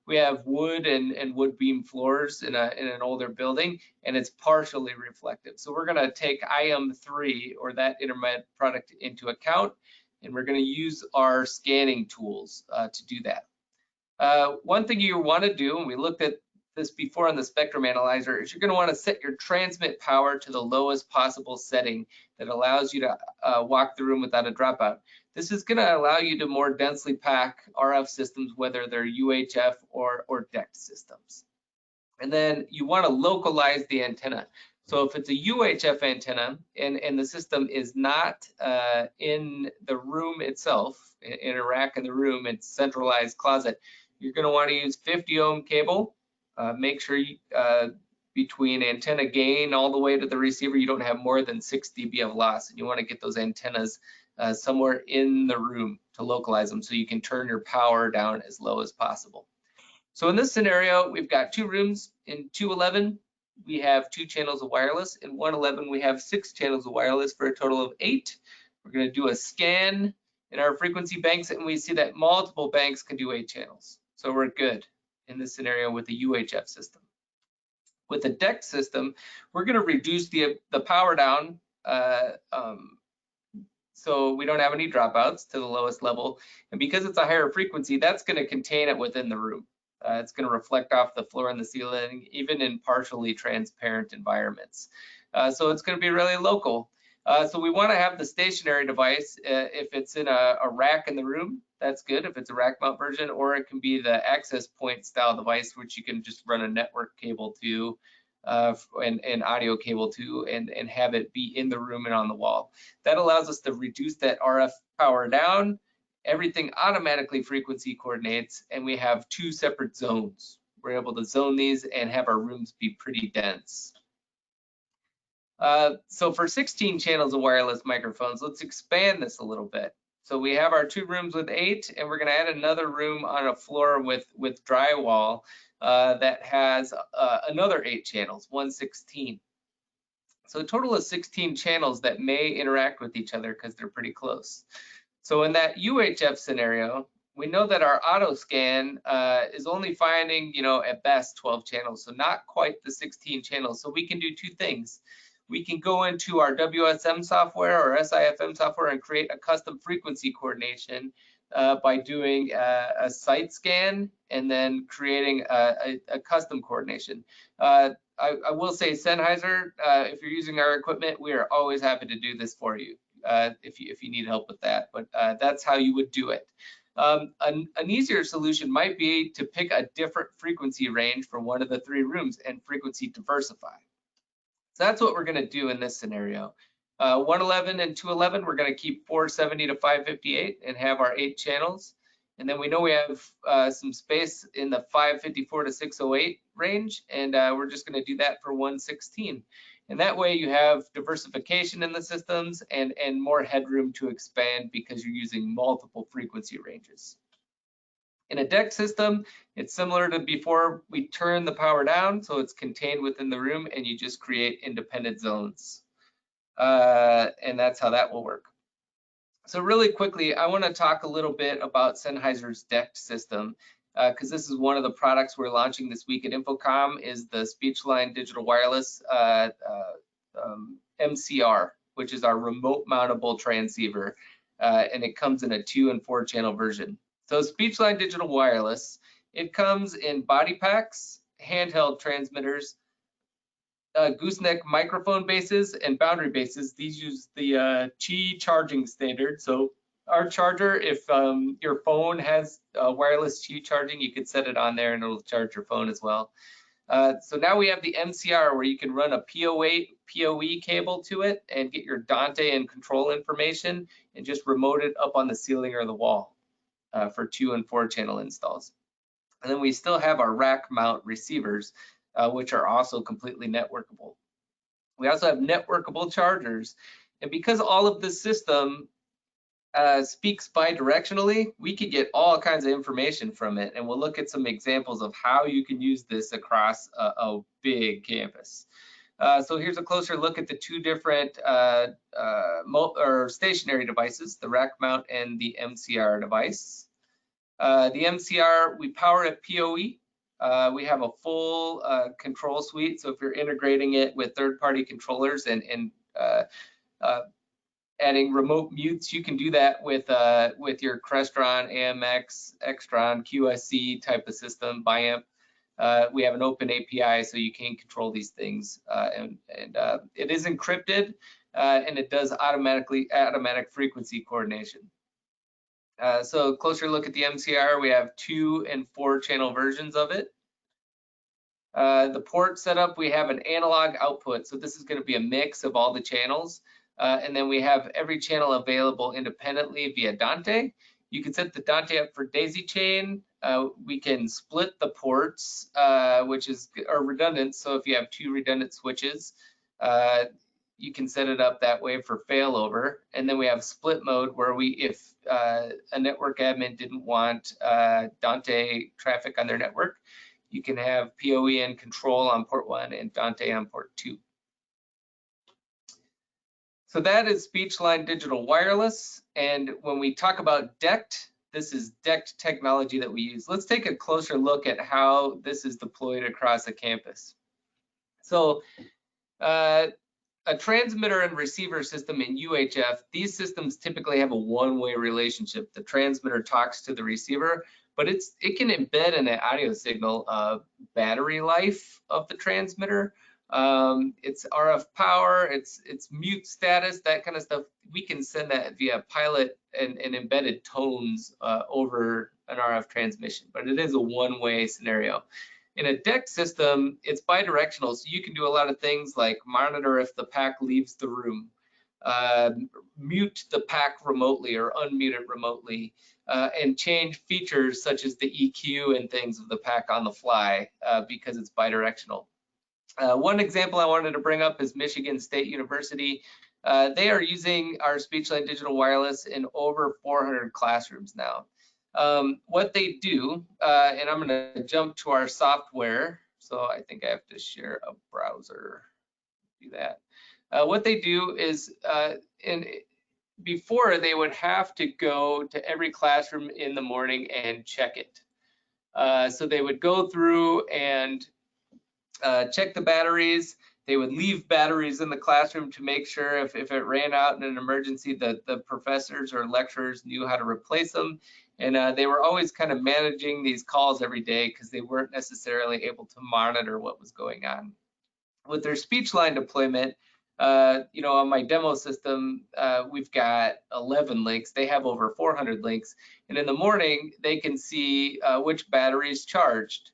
we have wood and wood beam floors in an older building, and it's partially reflective. So we're going to take IM3 or that intermed product into account, and we're going to use our scanning tools to do that. One thing you want to do, and we looked at this before on the spectrum analyzer, is you're going to want to set your transmit power to the lowest possible setting that allows you to walk the room without a dropout. This is going to allow you to more densely pack RF systems, whether they're UHF or Dect systems. And then you want to localize the antenna. So if it's a UHF antenna and the system is not in the room itself, in a rack in the room, it's centralized closet, you're going to want to use 50 ohm cable. Make sure you, between antenna gain all the way to the receiver, you don't have more than 6 dB of loss. And you want to get those antennas somewhere in the room to localize them so you can turn your power down as low as possible. So in this scenario, we've got 2 rooms. In 211, we have 2 channels of wireless. In 111, we have 6 channels of wireless for a total of 8. We're going to do a scan in our frequency banks, and we see that multiple banks can do 8 channels. So we're good in this scenario with the UHF system. With the Dect system, we're going to reduce the power down so we don't have any dropouts to the lowest level. And because it's a higher frequency, that's going to contain it within the room. It's going to reflect off the floor and the ceiling, even in partially transparent environments. So it's going to be really local. So we want to have the stationary device. If it's in a rack in the room, that's good if it's a rack mount version, or it can be the access point style device, which you can just run a network cable to and audio cable to and have it be in the room and on the wall. That allows us to reduce that RF power down. Everything automatically frequency coordinates, and we have 2 separate zones. We're able to zone these and have our rooms be pretty dense. So for 16 channels of wireless microphones, let's expand this a little bit. So we have our 2 rooms with 8, and we're going to add another room on a floor with drywall that has another 8 channels, 116. So a total of 16 channels that may interact with each other because they're pretty close. So in that UHF scenario, we know that our auto scan is only finding, at best 12 channels, so not quite the 16 channels. So we can do 2 things. We can go into our WSM software or SIFM software and create a custom frequency coordination by doing a site scan and then creating a custom coordination. I will say, Sennheiser, if you're using our equipment, we are always happy to do this for you if you need help with that. But that's how you would do it. An easier solution might be to pick a different frequency range for one of the 3 rooms and frequency diversify. So that's what we're going to do in this scenario. 111 and 211, we're going to keep 470 to 558 and have our 8 channels. And then we know we have some space in the 554 to 608 range, and we're just going to do that for 116. And that way you have diversification in the systems and more headroom to expand because you're using multiple frequency ranges. In a Dect system, it's similar to before. We turn the power down, so it's contained within the room, and you just create independent zones. And that's how that will work. So really quickly, I want to talk a little bit about Sennheiser's Dect system, because this is one of the products we're launching this week at Infocom, is the Speechline Digital Wireless MCR, which is our remote mountable transceiver, and it comes in a 2 and 4 channel version. So Speechline Digital Wireless, it comes in body packs, handheld transmitters, gooseneck microphone bases, and boundary bases. These use the Qi charging standard. So our charger, if your phone has wireless Qi charging, you could set it on there and it'll charge your phone as well. So now we have the MCR where you can run a PoE cable to it and get your Dante and control information and just remote it up on the ceiling or the wall for 2 and 4 channel installs. And then we still have our rack mount receivers, which are also completely networkable. We also have networkable chargers. And because all of this system speaks bidirectionally, we could get all kinds of information from it. And we'll look at some examples of how you can use this across a big campus. So here's a closer look at the 2 different stationary devices, the rack mount and the MCR device. The MCR, we power at PoE. We have a full control suite. So if you're integrating it with third-party controllers and adding remote mutes. You can do that with your Crestron, AMX, Extron, QSC type of system, BiAmp. We have an open API, so you can control these things, and it is encrypted, and it does automatic frequency coordination. So closer look at the MCR. We have 2 and 4 channel versions of it. The port setup, we have an analog output. So this is going to be a mix of all the channels. And then we have every channel available independently via Dante. You can set the Dante up for daisy chain. We can split the ports, which are redundant. So if you have 2 redundant switches, you can set it up that way for failover. And then we have split mode where if a network admin didn't want Dante traffic on their network, you can have PoE and control on port 1 and Dante on port 2. So that is Speechline Digital Wireless. And when we talk about Dect, this is Dect technology that we use. Let's take a closer look at how this is deployed across a campus. So a transmitter and receiver system in UHF, these systems typically have a one-way relationship. The transmitter talks to the receiver, but it can embed in an audio signal battery life of the transmitter. It's RF power, it's mute status, that kind of stuff. We can send that via pilot and embedded tones over an RF transmission, but it is a one-way scenario. In a Dect system, it's bidirectional, so you can do a lot of things like monitor if the pack leaves the room, mute the pack remotely or unmute it remotely, and change features such as the EQ and things of the pack on the fly because it's bidirectional. One example I wanted to bring up is Michigan State University. They are using our Speechline Digital Wireless in over 400 classrooms now. What they do, and I'm going to jump to our software, so I think I have to share a browser, do that. What they do is, before they would have to go to every classroom in the morning and check it. So they would go through and check the batteries. They would leave batteries in the classroom to make sure if it ran out in an emergency that the professors or lecturers knew how to replace them. And they were always kind of managing these calls every day because they weren't necessarily able to monitor what was going on. With their Speechline deployment, you know, on my demo system, we've got 11 links. They have over 400 links. And in the morning, they can see which batteries charged,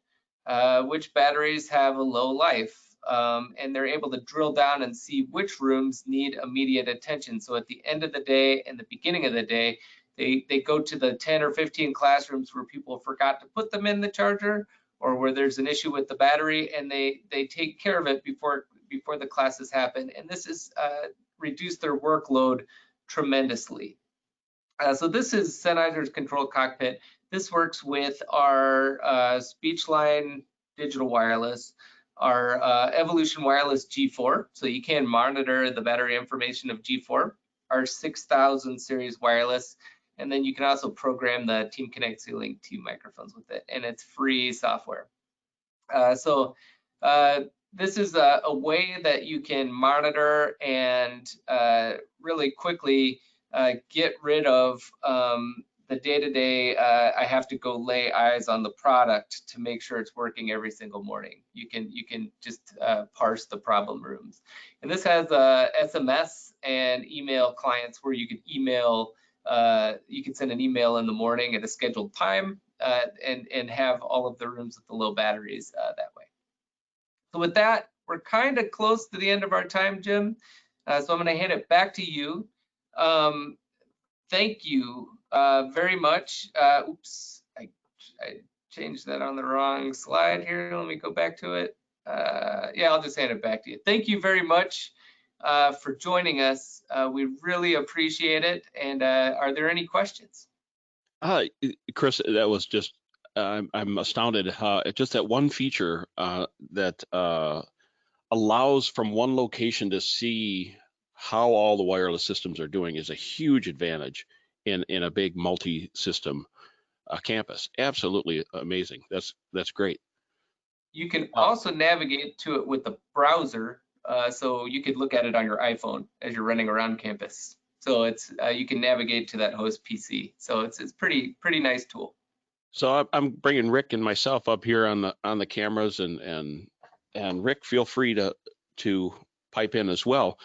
which batteries have a low life, and they're able to drill down and see which rooms need immediate attention. So at the end of the day and the beginning of the day, they go to the 10 or 15 classrooms where people forgot to put them in the charger or where there's an issue with the battery, and they take care of it before the classes happen. And this has reduced their workload tremendously. So this is Sennheiser's Control Cockpit. This works with our Speechline Digital Wireless, our Evolution Wireless G4, so you can monitor the battery information of G4, our 6000 series wireless, and then you can also program the Team Connect C-Link 2 microphones with it, and it's free software. This is a way that you can monitor and really quickly get rid of the day-to-day, I have to go lay eyes on the product to make sure it's working every single morning. You can just parse the problem rooms. And this has SMS and email clients where you can email, you can send an email in the morning at a scheduled time and have all of the rooms with the low batteries that way. So with that, we're kind of close to the end of our time, Jim. So I'm going to hand it back to you. Thank you very much. Oops, I changed that on the wrong slide here. Let me go back to it. Yeah, I'll just hand it back to you. Thank you very much for joining us. We really appreciate it. And are there any questions? Chris, that was just, I'm astounded how just that one feature that allows from one location to see how all the wireless systems are doing is a huge advantage in a big multi-system campus. Absolutely amazing. That's great. You can also navigate to it with the browser, so you could look at it on your iPhone as you're running around campus. So it's you can navigate to that host PC. So it's pretty nice tool. So I'm bringing Rick and myself up here on the cameras, and Rick, feel free to pipe in as well.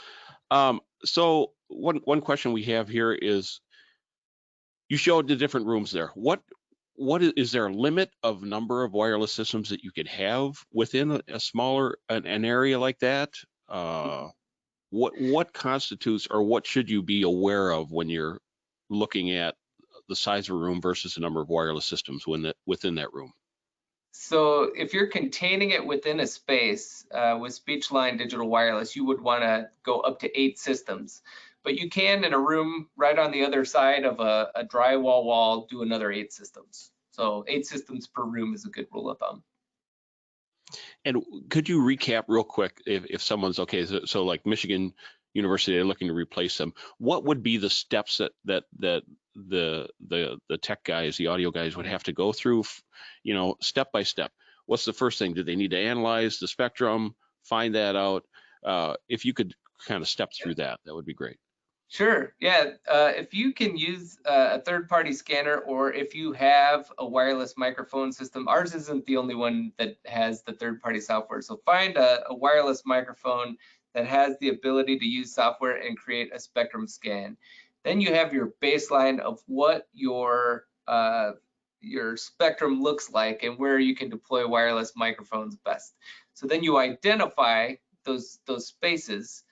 So one question we have here is, you showed the different rooms there. What is there a limit of number of wireless systems that you could have within a smaller an area like that? What constitutes, or what should you be aware of when you're looking at the size of a room versus the number of wireless systems within that room? So if you're containing it within a space with Speechline digital wireless, you would want to go up to 8 systems. But you can, in a room right on the other side of a drywall wall, do another 8 systems. So 8 systems per room is a good rule of thumb. And could you recap real quick, if someone's okay, so like Michigan University, they're looking to replace them, what would be the steps that the tech guys, the audio guys would have to go through, step by step? What's the first thing? Do they need to analyze the spectrum, find that out? If you could kind of step through that would be great. Sure, yeah. If you can use a third-party scanner, or if you have a wireless microphone system, ours isn't the only one that has the third-party software. So find a wireless microphone that has the ability to use software and create a spectrum scan. Then you have your baseline of what your spectrum looks like and where you can deploy wireless microphones best. So then you identify those spaces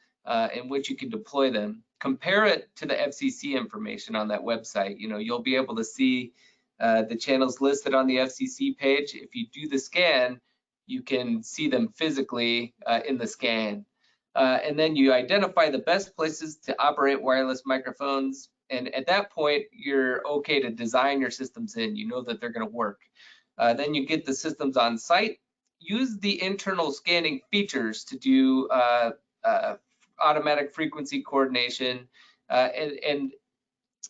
in which you can deploy them. Compare it to the FCC information on that website. You'll be able to see the channels listed on the FCC page. If you do the scan, you can see them physically in the scan. And then you identify the best places to operate wireless microphones. And at that point, you're okay to design your systems in. You know that they're going to work. Then you get the systems on site. Use the internal scanning features to do automatic frequency coordination, and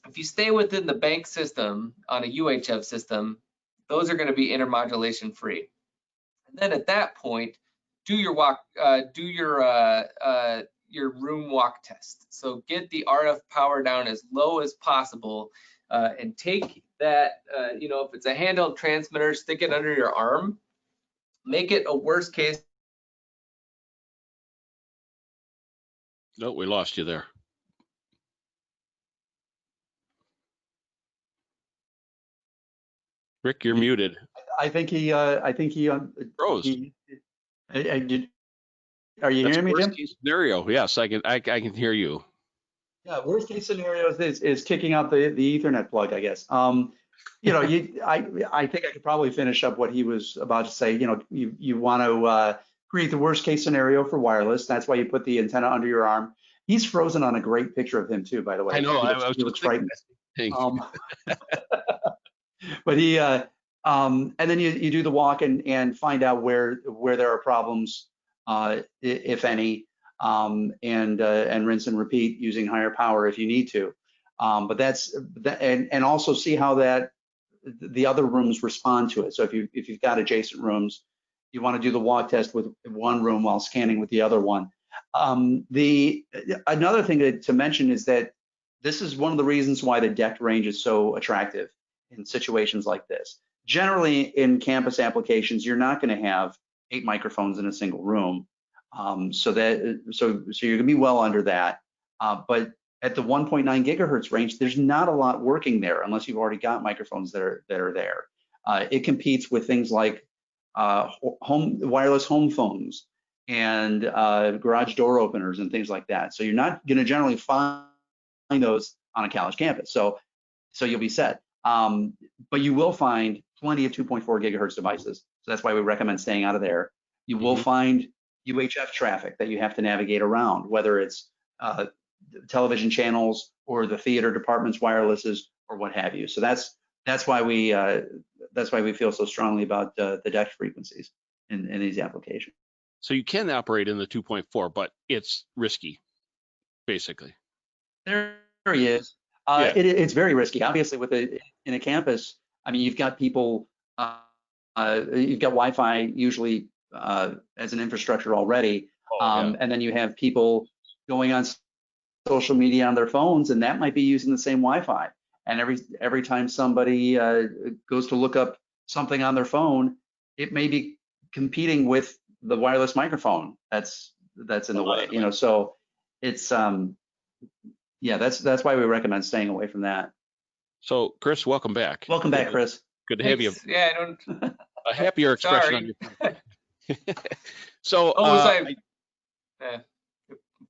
if you stay within the bank system on a UHF system, those are going to be intermodulation free. And then at that point, do your room walk test. So get the RF power down as low as possible, and take that, if it's a handheld transmitter, stick it under your arm, make it a worst case. No, we lost you there. Rick, you're muted. I think he Froze. Are you hearing me, Jim? Worst case scenario. Yes, I can hear you. Yeah, worst case scenario is kicking out the Ethernet plug, I guess. I think I could probably finish up what he was about to say. You want to create the worst case scenario for wireless. That's why you put the antenna under your arm. He's frozen on a great picture of him too, by the way. I know. He looks frightened. But and then you do the walk and find out where there are problems, if any, and rinse and repeat using higher power if you need to. But and also see how the other rooms respond to it. So if you've got adjacent rooms, you want to do the walk test with one room while scanning with the other one. Another thing to mention is that this is one of the reasons why the Dect range is so attractive in situations like this. Generally, in campus applications, you're not going to have 8 microphones in a single room, so you're going to be well under that. But at the 1.9 gigahertz range, there's not a lot working there unless you've already got microphones that are there. It competes with things like wireless home phones and garage door openers and things like that. So you're not going to generally find those on a college campus. So you'll be set. But you will find plenty of 2.4 gigahertz devices. So that's why we recommend staying out of there. You will find UHF traffic that you have to navigate around, whether it's television channels or the theater department's wirelesses or what have you. So that's why we feel so strongly about the Dect frequencies in these applications. So you can operate in the 2.4, but it's risky, basically. There he is. Yeah. It's very risky. Obviously, in a campus, I mean, you've got people, you've got Wi-Fi usually as an infrastructure already, and then you have people going on social media on their phones, and that might be using the same Wi-Fi. And every time somebody goes to look up something on their phone, it may be competing with the wireless microphone that's in the way, you know. So it's yeah, that's why we recommend staying away from that. So Chris, welcome back. Welcome back, Chris. Good to have you. Yeah, I don't. A happier expression on Sorry. your face. So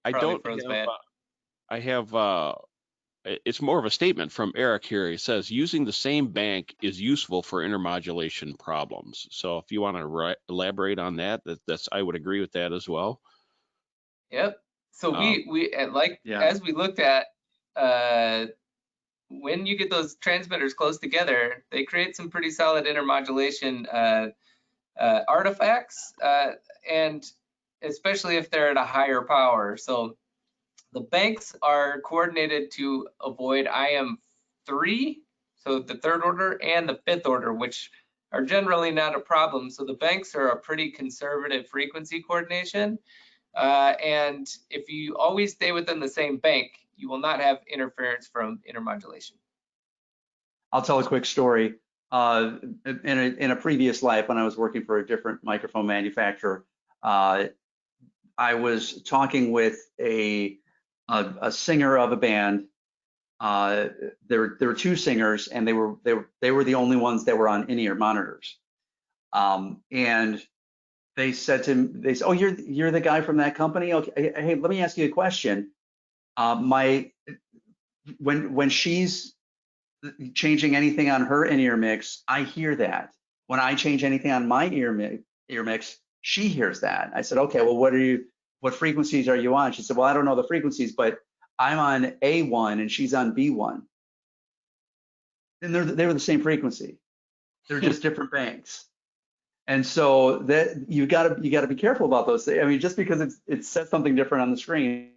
I don't have, I have, it's more of a statement from Eric here. He says, using the same bank is useful for intermodulation problems. So if you want to elaborate on that, that's, I would agree with that as well. Yep. So we like, yeah, as we looked at, when you get those transmitters close together, they create some pretty solid intermodulation artifacts, and especially if they're at a higher power. So the banks are coordinated to avoid IM3, so the third order, and the fifth order, which are generally not a problem. So the banks are a pretty conservative frequency coordination. And if you always stay within the same bank, you will not have interference from intermodulation. I'll tell a quick story. In a previous life, when I was working for a different microphone manufacturer, I was talking with a singer of a band. There were two singers, and they were the only ones that were on in-ear monitors. And they said to him, they said, "Oh, you're the guy from that company? Okay, hey, let me ask you a question. When she's changing anything on her in-ear mix, I hear that. When I change anything on my ear mix, she hears that." I said, "Okay, well, what frequencies are you on?" She said, "Well, I don't know the frequencies, but I'm on A1 and she's on B1." And they were the same frequency. They're just different banks. And so that you got to be careful about those things. I mean, just because it says something different on the screen,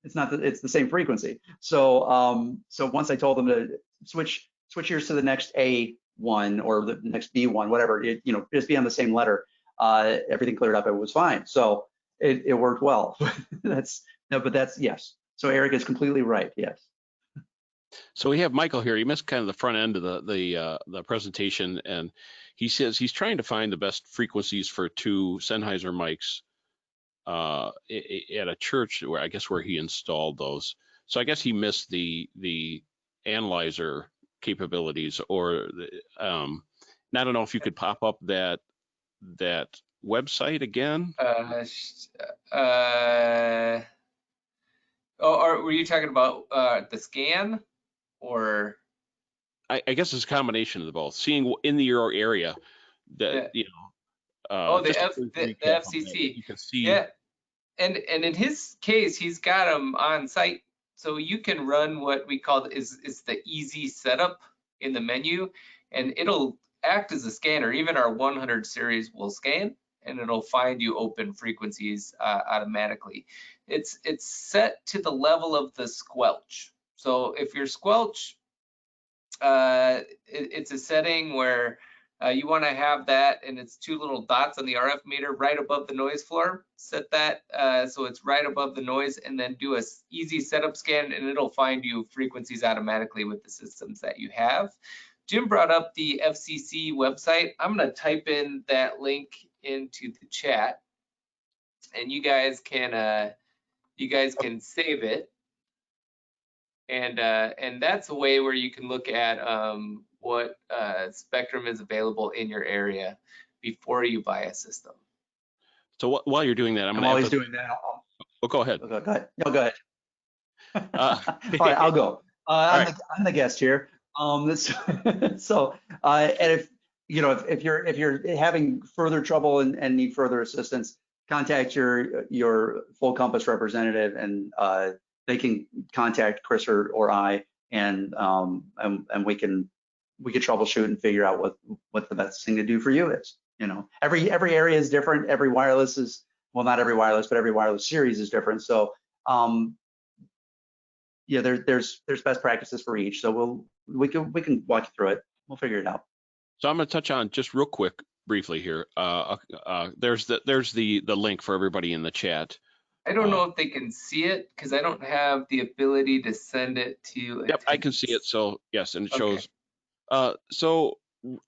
it's not that it's the same frequency. So so once I told them to switch yours to the next A1 or the next B1, whatever, just be on the same letter, everything cleared up. It was fine. So it worked well. Yes. So Eric is completely right. Yes. So we have Michael here. He missed kind of the front end of the presentation, and he says he's trying to find the best frequencies for two Sennheiser mics at a church where he installed those. So I guess he missed the analyzer capabilities, or I don't know if you could pop up that website again. Or were you talking about the scan, or? I guess it's a combination of the both. Seeing in your area that the FCC. You can see. Yeah, and in his case, he's got them on site, so you can run what we call is the easy setup in the menu, and it'll act as a scanner. Even our 100 series will scan, and it'll find you open frequencies automatically. It's set to the level of the squelch. So if your squelch, it's a setting where you want to have that, and it's two little dots on the RF meter right above the noise floor. Set that so it's right above the noise, and then do a easy setup scan, and it'll find you frequencies automatically with the systems that you have. Jim brought up the FCC website. I'm going to type in that link into the chat, and you guys can save it. And that's a way where you can look at what spectrum is available in your area before you buy a system. So while you're doing that, I'm always doing that. Oh, go ahead. Go ahead. No, go ahead. All right, I'll go. I'm the guest here. And if you're having further trouble and need further assistance, contact your Full Compass representative, and they can contact Chris or I, and we can troubleshoot and figure out what the best thing to do for you is. Every area is different. Every wireless is, well, not every wireless, but every wireless series is different. So yeah, there's best practices for each. So we can walk you through it. We'll figure it out. So I'm going to touch on just real quick, briefly here. There's the link for everybody in the chat. I don't know if they can see it because I don't have the ability to send it to Yep, I can see it. attendance. So yes, and it Okay. shows. So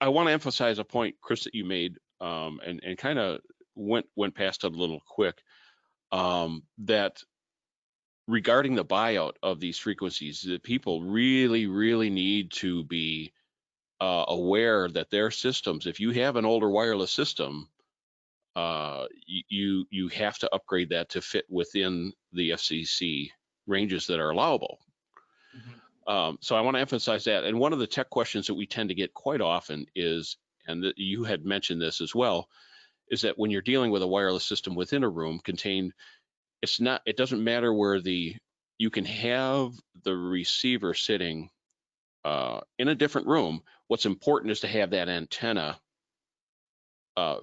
I want to emphasize a point, Chris, that you made, and kind of went past it a little quick. That regarding the buyout of these frequencies, that people really need to be aware that their systems, if you have an older wireless system, you have to upgrade that to fit within the FCC ranges that are allowable. Mhm. So I want to emphasize that. And one of the tech questions that we tend to get quite often is, and that you had mentioned this as well, is that when you're dealing with a wireless system within a room contained, it doesn't matter where you can have the receiver sitting in a different room. What's important is to have that antenna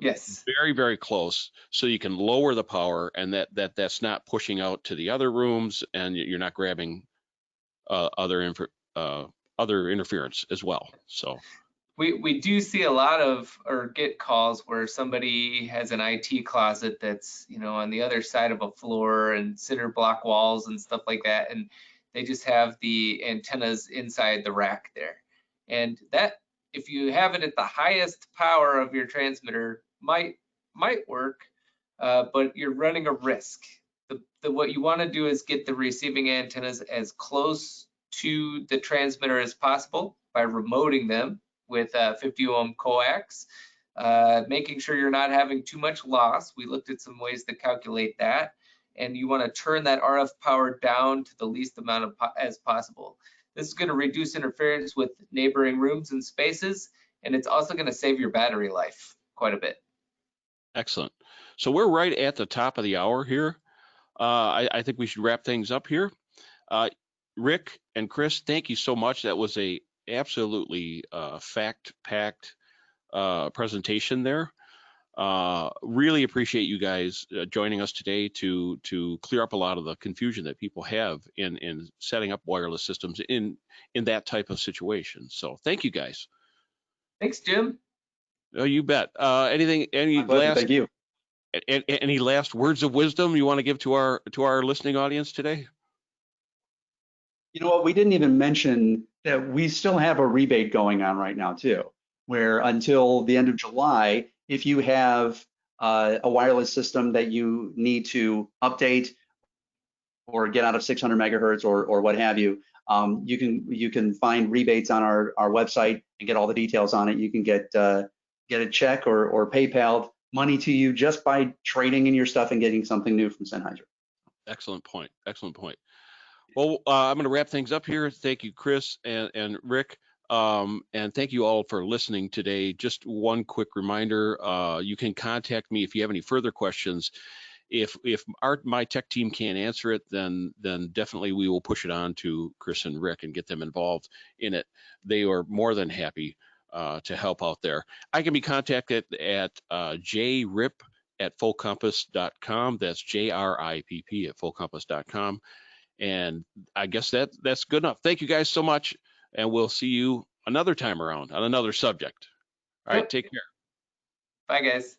Yes. very close, so you can lower the power, and that's not pushing out to the other rooms, and you're not grabbing other interference as well. So We do see a lot of, or get calls where somebody has an IT closet that's, on the other side of a floor and cinder block walls and stuff like that, and they just have the antennas inside the rack there. And that, if you have it at the highest power of your transmitter, might work, but you're running a risk. What you want to do is get the receiving antennas as close to the transmitter as possible by remoting them with 50 ohm coax, making sure you're not having too much loss. We looked at some ways to calculate that, and you want to turn that RF power down to the least amount as possible. This is going to reduce interference with neighboring rooms and spaces, and it's also going to save your battery life quite a bit. excellent. So we're right at the top of the hour here. I think we should wrap things up here. Rick and Chris, thank you so much. That was a absolutely fact-packed presentation there. Really appreciate you guys joining us today to clear up a lot of the confusion that people have in setting up wireless systems in that type of situation. So thank you guys. Thanks, Jim. Oh, you bet. Any My pleasure. Thank you. any last words of wisdom you want to give to our listening audience today? You know what? We didn't even mention that we still have a rebate going on right now too, where until the end of July, if you have a wireless system that you need to update or get out of 600 megahertz or what have you, you can find rebates on our website and get all the details on it. You can get a check or PayPal money to you just by trading in your stuff and getting something new from Sennheiser. Excellent point. Excellent point. Well, I'm going to wrap things up here. Thank you, Chris and Rick. And thank you all for listening today. Just one quick reminder, you can contact me if you have any further questions. If my tech team can't answer it, then definitely we will push it on to Chris and Rick and get them involved in it. They are more than happy to help out there. I can be contacted at jrip@fullcompass.com. That's JRIPP at fullcompass.com. And I guess that's good enough. Thank you guys so much, and we'll see you another time around on another subject. All right, Yep. take care. Bye, guys.